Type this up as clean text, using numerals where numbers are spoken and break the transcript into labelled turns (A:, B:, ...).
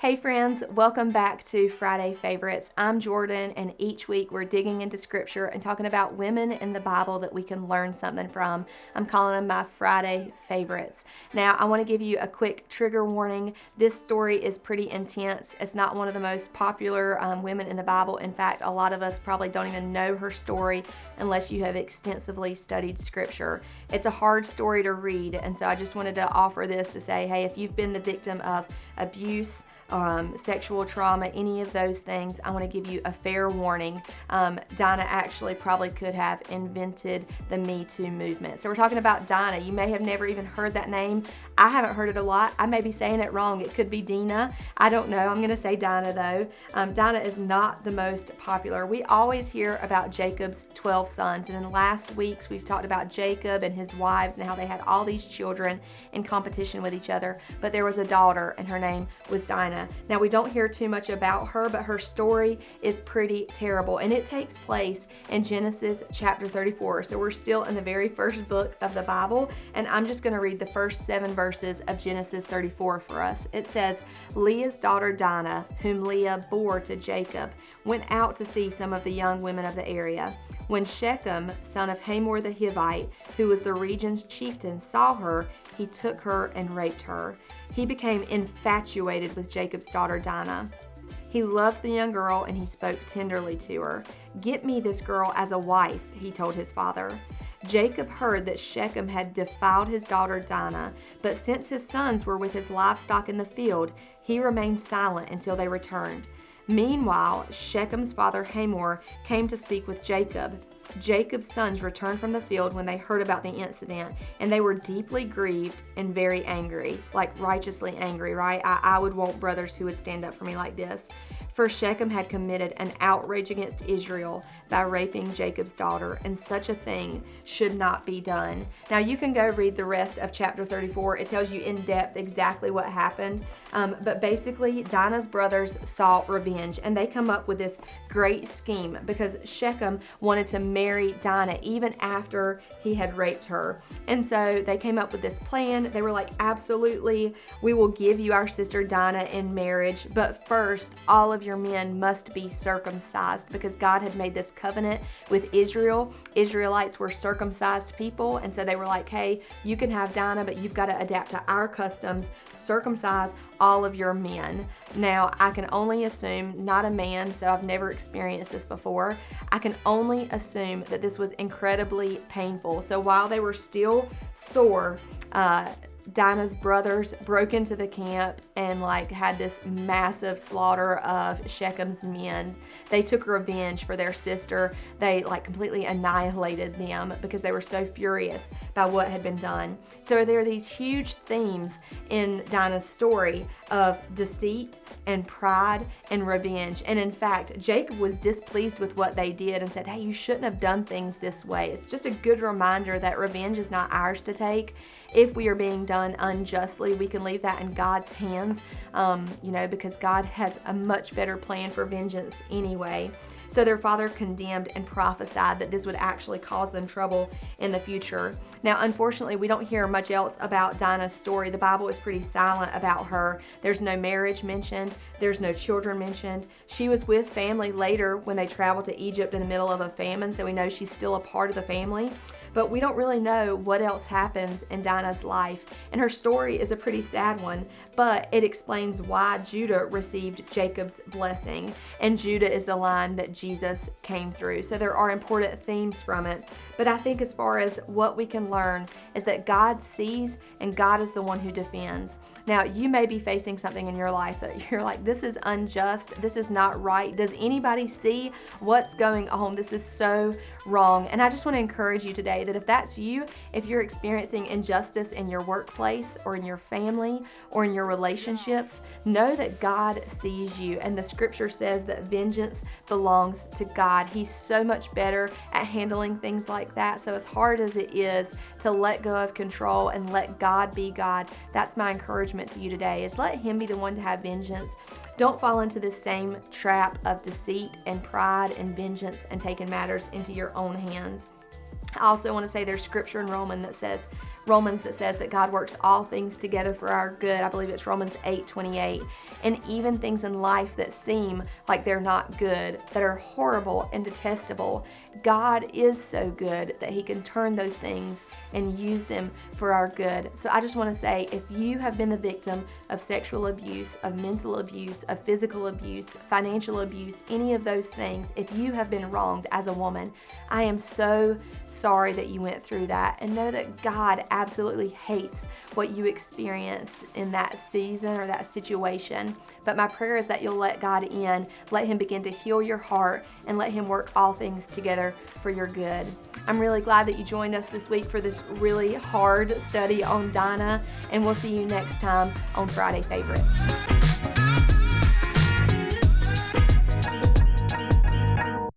A: Hey friends, welcome back to Friday Favorites. I'm Jordan, and each week we're digging into scripture and talking about women in the Bible that we can learn something from. I'm calling them my Friday Favorites. Now, I want to give you a quick trigger warning. This story is pretty intense. It's not one of the most popular women in the Bible. In fact, a lot of us probably don't even know her story unless you have extensively studied scripture. It's a hard story to read, and so I just wanted to offer this to say, hey, if you've been the victim of abuse, sexual trauma, any of those things, I want to give you a fair warning. Dinah actually probably could have invented the Me Too movement. So we're talking about Dinah. You may have never even heard that name. I haven't heard it a lot. I may be saying it wrong. It could be Dinah. I don't know. I'm going to say Dinah though. Dinah is not the most popular. We always hear about Jacob's 12 sons. And in last week's, we've talked about Jacob and his wives and how they had all these children in competition with each other. But there was a daughter, and her name was Dinah. Now, we don't hear too much about her, but her story is pretty terrible, and it takes place in Genesis chapter 34. So we're still in the very first book of the Bible, and I'm just going to read the first 7 verses of Genesis 34 for us. It says, Leah's daughter Dinah, whom Leah bore to Jacob, went out to see some of the young women of the area. When Shechem, son of Hamor the Hivite, who was the region's chieftain, saw her, he took her and raped her. He became infatuated with Jacob's daughter Dinah. He loved the young girl, and he spoke tenderly to her. "Get me this girl as a wife," he told his father. Jacob heard that Shechem had defiled his daughter Dinah, but since his sons were with his livestock in the field, he remained silent until they returned. Meanwhile, Shechem's father Hamor came to speak with Jacob. Jacob's sons returned from the field when they heard about the incident, and they were deeply grieved and very angry, like righteously angry, right? I would want brothers who would stand up for me like this. For Shechem had committed an outrage against Israel by raping Jacob's daughter, and such a thing should not be done. Now, you can go read the rest of chapter 34. It tells you in depth exactly what happened. But basically, Dinah's brothers sought revenge, and they come up with this great scheme because Shechem wanted to marry Dinah even after he had raped her. And so they came up with this plan. They were like, absolutely, we will give you our sister Dinah in marriage, but first, all of your men must be circumcised, because God had made this covenant with Israel. Israelites were circumcised people, and so they were like, hey, you can have Dinah, but you've got to adapt to our customs, circumcise all of your men. Now, I can only assume, not a man, so I've never experienced this before, I can only assume that this was incredibly painful. So while they were still sore, Dinah's brothers broke into the camp and had this massive slaughter of Shechem's men. They took revenge for their sister. They completely annihilated them because they were so furious by what had been done. So there are these huge themes in Dinah's story of deceit and pride and revenge. And in fact, Jacob was displeased with what they did and said, hey, you shouldn't have done things this way. It's just a good reminder that revenge is not ours to take. If we are being done unjustly, we can leave that in God's hands, because God has a much better plan for vengeance anyway. So their father condemned and prophesied that this would actually cause them trouble in the future. Now, unfortunately, we don't hear much else about Dinah's story. The Bible is pretty silent about her. There's no marriage mentioned. There's no children mentioned. She was with family later when they traveled to Egypt in the middle of a famine, so we know she's still a part of the family. But we don't really know what else happens in Dinah's life. And her story is a pretty sad one, but it explains why Judah received Jacob's blessing. And Judah is the line that Jesus came through. So there are important themes from it. But I think as far as what we can learn is that God sees and God is the one who defends. Now, you may be facing something in your life that you're like, this is unjust. This is not right. Does anybody see what's going on? This is so wrong. And I just want to encourage you today that if that's you, if you're experiencing injustice in your workplace or in your family or in your relationships, know that God sees you. And the scripture says that vengeance belongs to God. He's so much better at handling things like that. So as hard as it is to let go of control and let God be God, that's my encouragement to you today, is let Him be the one to have vengeance. Don't fall into this same trap of deceit and pride and vengeance and taking matters into your own hands. I also want to say there's scripture in Romans that says that God works all things together for our good. I believe it's Romans 8:28. and even things in life that seem like they're not good, that are horrible and detestable. God is so good that He can turn those things and use them for our good. So I just want to say, if you have been the victim of sexual abuse, of mental abuse, of physical abuse, financial abuse, any of those things, if you have been wronged as a woman, I am so sorry that you went through that, and know that God absolutely hates what you experienced in that season or that situation. But my prayer is that you'll let God in, let Him begin to heal your heart, and let Him work all things together for your good. I'm really glad that you joined us this week for this really hard study on Dinah, and we'll see you next time on Friday Favorites.